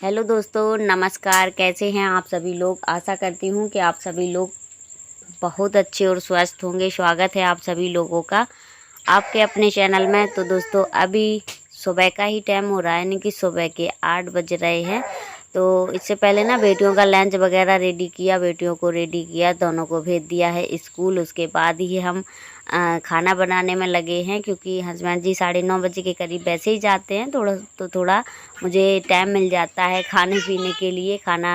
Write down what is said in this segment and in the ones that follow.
Hello दोस्तों, नमस्कार। कैसे हैं आप सभी लोग। आशा करती हूँ कि आप सभी लोग बहुत अच्छे और स्वस्थ होंगे। स्वागत है आप सभी लोगों का आपके अपने चैनल में। तो दोस्तों, अभी सुबह का ही टाइम हो रहा है, यानी कि सुबह के 8 बज रहे हैं। तो इससे पहले ना बेटियों का लंच वगैरह रेडी किया, बेटियों को रेडी किया, दोनों को भेज दिया है स्कूल। उसके बाद ही हम खाना बनाने में लगे हैं, क्योंकि हस्बैंड जी 9:30 बजे के करीब वैसे ही जाते हैं। थोड़ा मुझे टाइम मिल जाता है खाने पीने के लिए। खाना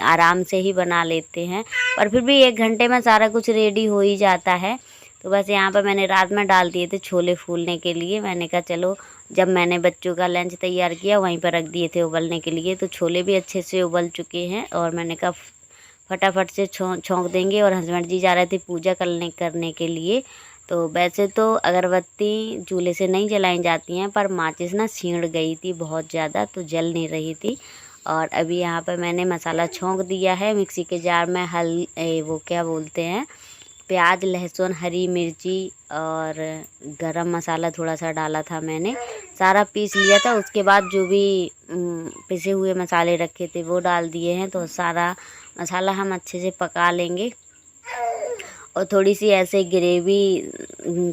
आराम से ही बना लेते हैं, पर फिर भी 1 घंटे में सारा कुछ रेडी हो ही जाता है। तो बस यहाँ पर मैंने रात में डाल दिए थे छोले फूलने के लिए। मैंने कहा चलो, जब मैंने बच्चों का लंच तैयार किया वहीं पर रख दिए थे उबलने के लिए, तो छोले भी अच्छे से उबल चुके हैं। और मैंने कहा फटाफट से छोंक देंगे। और हस्बैंड जी जा रहे थे पूजा करने के लिए। तो वैसे तो अगरबत्ती चूल्हे से नहीं जलाई जाती हैं, पर माचिस ना छीण गई थी बहुत ज़्यादा, तो जल नहीं रही थी। और अभी यहाँ पर मैंने मसाला छोंक दिया है मिक्सी के जार में। वो क्या बोलते हैं, प्याज, लहसुन, हरी मिर्ची और गरम मसाला थोड़ा सा डाला था मैंने, सारा पीस लिया था। उसके बाद जो भी पिसे हुए मसाले रखे थे वो डाल दिए हैं। तो सारा मसाला हम अच्छे से पका लेंगे। और थोड़ी सी ऐसे ग्रेवी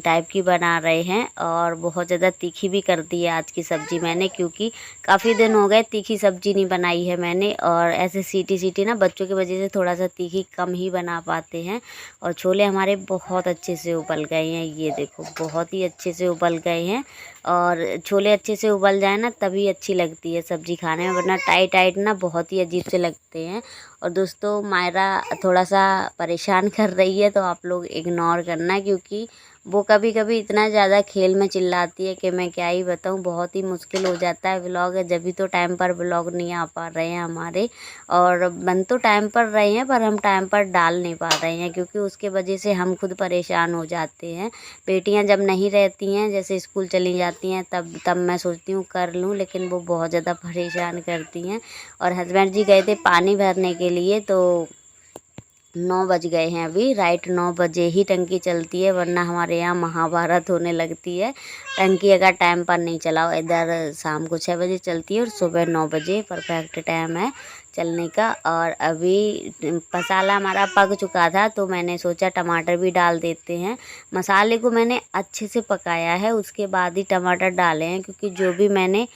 टाइप की बना रहे हैं, और बहुत ज़्यादा तीखी भी कर दी है आज की सब्ज़ी मैंने, क्योंकि काफ़ी दिन हो गए तीखी सब्ज़ी नहीं बनाई है मैंने। और ऐसे सीटी सीटी ना बच्चों की वजह से थोड़ा सा तीखी कम ही बना पाते हैं। और छोले हमारे बहुत अच्छे से उबल गए हैं, ये देखो बहुत ही अच्छे से उबल गए हैं। और छोले अच्छे से उबल जाए ना तभी अच्छी लगती है सब्ज़ी खाने में, वरना टाइट टाइट ना बहुत ही अजीब से लगते हैं। और दोस्तों, मायरा थोड़ा सा परेशान कर रही है, तो आप लोग इग्नोर करना, क्योंकि वो कभी कभी इतना ज़्यादा खेल में चिल्लाती है कि मैं क्या ही बताऊँ। बहुत ही मुश्किल हो जाता है व्लॉग, जब भी तो टाइम पर व्लॉग नहीं आ पा रहे हैं हमारे। और बन तो टाइम पर रहे हैं, पर हम टाइम पर डाल नहीं पा रहे हैं, क्योंकि उसके वजह से हम खुद परेशान हो जाते हैं। बेटियां जब नहीं रहती हैं, जैसे स्कूल चली जाती हैं, तब तब मैं सोचती हूँ कर लूँ, लेकिन वो बहुत ज़्यादा परेशान करती हैं। और हस्बैंड जी गए थे पानी भरने के लिए, तो 9 बज गए हैं अभी। राइट 9 बजे ही टंकी चलती है, वरना हमारे यहाँ महाभारत होने लगती है। टंकी अगर टाइम पर नहीं चलाओ, इधर शाम को 6 बजे चलती है और सुबह 9 बजे परफेक्ट टाइम है चलने का। और अभी मसाला हमारा पक चुका था, तो मैंने सोचा टमाटर भी डाल देते हैं। मसाले को मैंने अच्छे से पकाया है, उसके बाद ही टमाटर डाले हैं, क्योंकि जो भी मैंने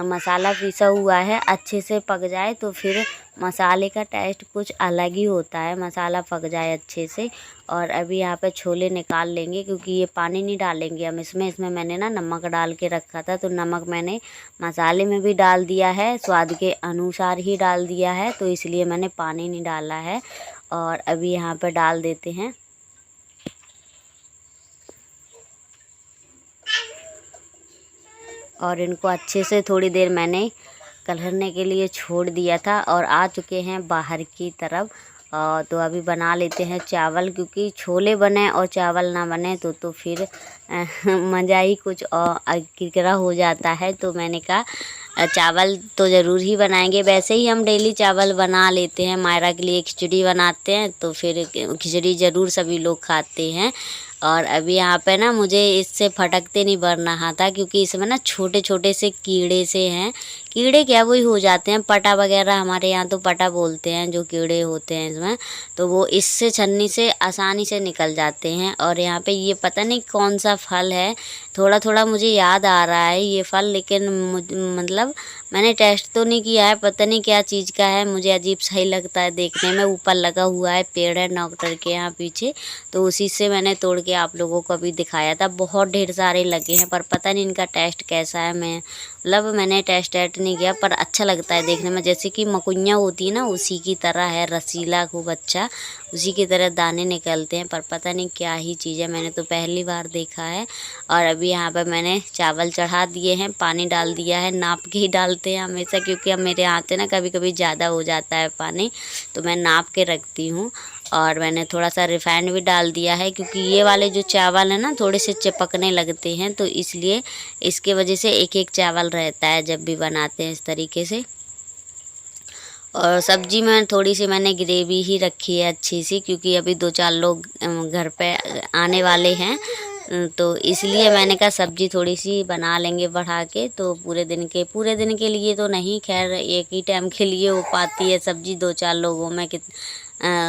मसाला पीसा हुआ है अच्छे से पक जाए तो फिर मसाले का टेस्ट कुछ अलग ही होता है, मसाला पक जाए अच्छे से। और अभी यहाँ पे छोले निकाल लेंगे, क्योंकि ये पानी नहीं डालेंगे हम इसमें मैंने ना नमक डाल के रखा था, तो नमक मैंने मसाले में भी डाल दिया है, स्वाद के अनुसार ही डाल दिया है, तो इसलिए मैंने पानी नहीं डाला है। और अभी यहाँ पे डाल देते हैं। और इनको अच्छे से थोड़ी देर मैंने कलरने के लिए छोड़ दिया था, और आ चुके हैं बाहर की तरफ। तो अभी बना लेते हैं चावल, क्योंकि छोले बने और चावल ना बने तो फिर मज़ा ही कुछ और किरकिरा हो जाता है। तो मैंने कहा चावल तो ज़रूर ही बनाएंगे। वैसे ही हम डेली चावल बना लेते हैं, मायरा के लिए खिचड़ी बनाते हैं, तो फिर खिचड़ी ज़रूर सभी लोग खाते हैं। और अभी यहाँ पे ना मुझे इससे फटकते नहीं बन रहा था, क्योंकि इसमें ना छोटे छोटे से कीड़े से हैं। कीड़े क्या, वही हो जाते हैं पटा वगैरह, हमारे यहाँ तो पटा बोलते हैं जो कीड़े होते हैं इसमें। तो वो इससे छन्नी से आसानी से निकल जाते हैं। और यहाँ पे ये पता नहीं कौन सा फल है, थोड़ा थोड़ा मुझे याद आ रहा है ये फल, लेकिन मतलब मैंने टेस्ट तो नहीं किया है, पता नहीं क्या चीज़ का है। मुझे अजीब सा ही लगता है देखने में। ऊपर लगा हुआ है, पेड़ है डॉक्टर के यहाँ पीछे, तो उसी से मैंने तोड़ के आप लोगों को अभी दिखाया था। बहुत ढेर सारे लगे हैं, पर पता नहीं इनका टेस्ट कैसा है। मैंने टेस्ट नहीं किया, पर अच्छा लगता है देखने में, जैसे कि मकुइयाँ होती है ना, उसी की तरह है, रसीला खूब अच्छा, उसी की तरह दाने निकलते हैं। पर पता नहीं क्या ही चीज़ है, मैंने तो पहली बार देखा है। और अभी यहाँ पर मैंने चावल चढ़ा दिए हैं, पानी डाल दिया है, नाप के ही डालते हैं हमेशा, क्योंकि अब मेरे हाथ से ना कभी कभी ज़्यादा हो जाता है पानी, तो मैं नाप के रखती हूँ। और मैंने थोड़ा सा रिफाइंड भी डाल दिया है, क्योंकि ये वाले जो चावल है ना थोड़े से चिपकने लगते हैं, तो इसलिए इसके वजह से एक एक चावल रहता है जब भी बनाते हैं इस तरीके से। और सब्जी में थोड़ी सी मैंने ग्रेवी ही रखी है अच्छी सी, क्योंकि अभी 2-4 लोग घर पे आने वाले हैं, तो इसलिए मैंने कहा सब्ज़ी थोड़ी सी बना लेंगे बढ़ा के, तो पूरे दिन के लिए तो नहीं, खैर एक ही टाइम के लिए हो पाती है सब्ज़ी, 2-4 लोगों में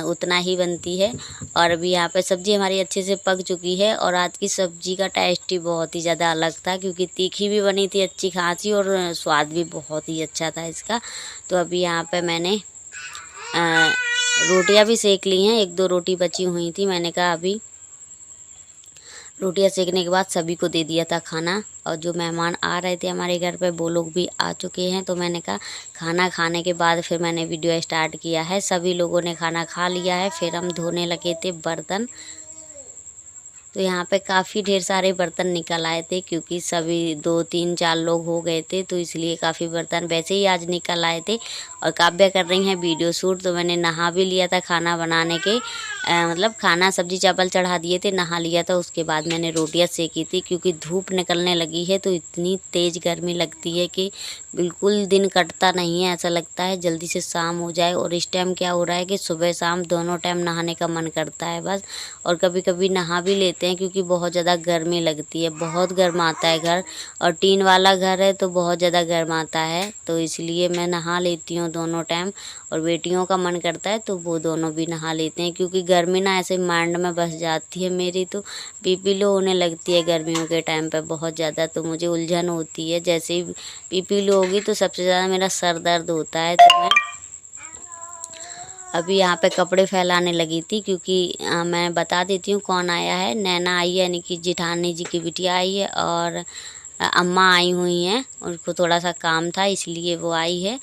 उतना ही बनती है। और अभी यहाँ पे सब्ज़ी हमारी अच्छे से पक चुकी है और आज की सब्ज़ी का टेस्ट ही बहुत ही ज़्यादा अलग था, क्योंकि तीखी भी बनी थी अच्छी खासी और स्वाद भी बहुत ही अच्छा था इसका। तो अभी यहाँ पे मैंने रोटियां भी सेक ली हैं, 1-2 रोटी बची हुई थी। मैंने कहा अभी रोटियां सेकने के बाद सभी को दे दिया था खाना, और जो मेहमान आ रहे थे हमारे घर पे वो लोग भी आ चुके हैं। तो मैंने कहा खाना खाने के बाद फिर मैंने वीडियो स्टार्ट किया है। सभी लोगों ने खाना खा लिया है, फिर हम धोने लगे थे बर्तन। तो यहाँ पे काफ़ी ढेर सारे बर्तन निकल आए थे, क्योंकि सभी 2-3-4 लोग हो गए थे, तो इसलिए काफ़ी बर्तन वैसे ही आज निकल आए थे। और काव्या कर रही हैं वीडियो शूट, तो मैंने नहा भी लिया था खाना बनाने के मतलब खाना सब्जी चावल चढ़ा दिए थे, नहा लिया था। उसके बाद मैंने रोटियां सेकी थी, क्योंकि धूप निकलने लगी है तो इतनी तेज़ गर्मी लगती है कि बिल्कुल दिन कटता नहीं है, ऐसा लगता है जल्दी से शाम हो जाए। और इस टाइम क्या हो रहा है कि सुबह शाम दोनों टाइम नहाने का मन करता है बस। और कभी कभी नहा भी लेते हैं, क्योंकि बहुत ज़्यादा गर्मी लगती है, बहुत गर्म आता है घर, और टीन वाला घर है तो बहुत ज़्यादा गर्म आता है। तो इसलिए मैं नहा लेती हूँ दोनों टाइम। और बेटियों का मन करता है तो वो दोनों भी नहा लेते हैं, क्योंकि गर्मी ना ऐसे माइंड में बस जाती है मेरी, तो बीपी लो होने लगती है गर्मियों के टाइम पे बहुत ज़्यादा। तो मुझे उलझन होती है, जैसे ही बीपी लो होगी तो सबसे ज़्यादा मेरा सर दर्द होता है। तो मैं अभी यहाँ पे कपड़े फैलाने लगी थी, क्योंकि मैं बता देती हूँ कौन आया है। नैना आई है, यानी कि जिठानी जी की बिटिया आई है, और अम्मा आई हुई हैं। उनको थोड़ा सा काम था इसलिए वो आई है।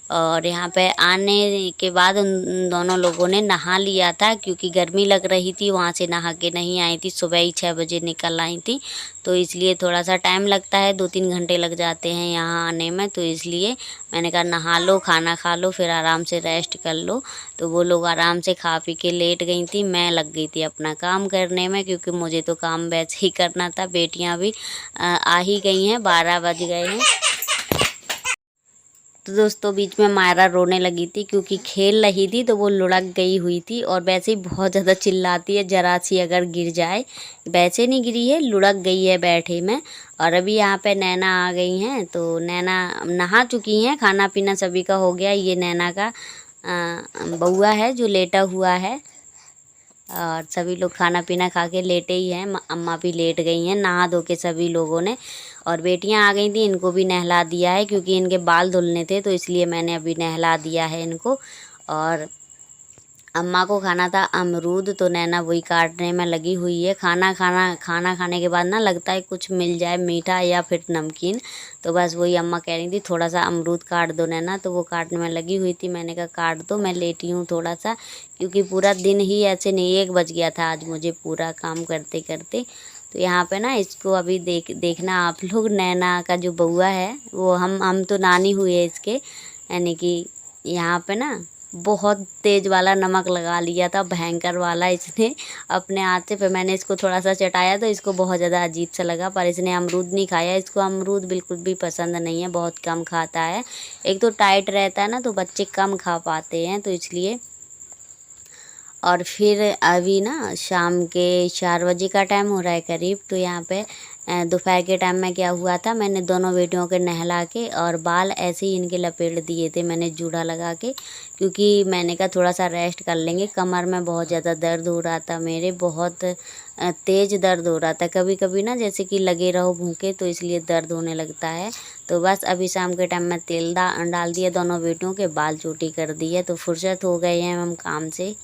और यहाँ पे आने के बाद उन दोनों लोगों ने नहा लिया था, क्योंकि गर्मी लग रही थी, वहाँ से नहा के नहीं आई थी, सुबह ही 6 बजे निकल आई थी। तो इसलिए थोड़ा सा टाइम लगता है, 2-3 घंटे लग जाते हैं यहाँ आने में। तो इसलिए मैंने कहा नहा लो, खाना खा लो, फिर आराम से रेस्ट कर लो। तो वो लोग आराम से खा पी के लेट गई थी, मैं लग गई थी अपना काम करने में, क्योंकि मुझे तो काम वैसे ही करना था। बेटियाँ भी आ ही गई हैं, 12 बज गए हैं। तो दोस्तों बीच में मायरा रोने लगी थी, क्योंकि खेल रही थी तो वो लुढ़क गई हुई थी, और वैसे ही बहुत ज़्यादा चिल्लाती है, जरा सी अगर गिर जाए। वैसे नहीं गिरी है, लुढ़क गई है बैठे में। और अभी यहाँ पे नैना आ गई हैं, तो नैना नहा चुकी हैं, खाना पीना सभी का हो गया। ये नैना का बउआ है जो लेटा हुआ है, और सभी लोग खाना पीना खा के लेटे ही हैं। अम्मा भी लेट गई हैं नहा धो के सभी लोगों ने। और बेटियां आ गई थी, इनको भी नहला दिया है, क्योंकि इनके बाल धुलने थे, तो इसलिए मैंने अभी नहला दिया है इनको। और अम्मा को खाना था अमरूद, तो नैना वही काटने में लगी हुई है। खाना खाने के बाद ना लगता है कुछ मिल जाए मीठा या फिर नमकीन, तो बस वही अम्मा कह रही थी थोड़ा सा अमरूद काट दो नैना, तो वो काटने में लगी हुई थी। मैंने कहा काट दो, मैं लेटी हूँ थोड़ा सा, क्योंकि पूरा दिन ही ऐसे नहीं, 1 बज गया था आज मुझे पूरा काम करते करते। तो यहाँ पे ना इसको अभी देखना आप लोग, नैना का जो बउआ है वो हम तो नानी हुए इसके, यानी कि यहाँ पे ना बहुत तेज़ वाला नमक लगा लिया था, भयंकर वाला इसने अपने हाथ से। फिर मैंने इसको थोड़ा सा चटाया तो इसको बहुत ज़्यादा अजीब सा लगा, पर इसने अमरूद नहीं खाया। इसको अमरूद बिल्कुल भी पसंद नहीं है, बहुत कम खाता है। एक तो टाइट रहता है ना, तो बच्चे कम खा पाते हैं, तो इसलिए। और फिर अभी ना शाम के 4 बजे का टाइम हो रहा है करीब। तो यहाँ पे दोपहर के टाइम में क्या हुआ था, मैंने दोनों बेटियों के नहला के और बाल ऐसे ही इनके लपेट दिए थे मैंने जूड़ा लगा के, क्योंकि मैंने कहा थोड़ा सा रेस्ट कर लेंगे। कमर में बहुत ज़्यादा दर्द हो रहा था मेरे, बहुत तेज़ दर्द हो रहा था। कभी कभी ना जैसे कि लगे रहो भूखे, तो इसलिए दर्द होने लगता है। तो बस अभी शाम के टाइम में तेल डाल दिया, दोनों बेटियों के बाल चोटी कर दिए, तो फुर्सत हो गए हैं हम काम से।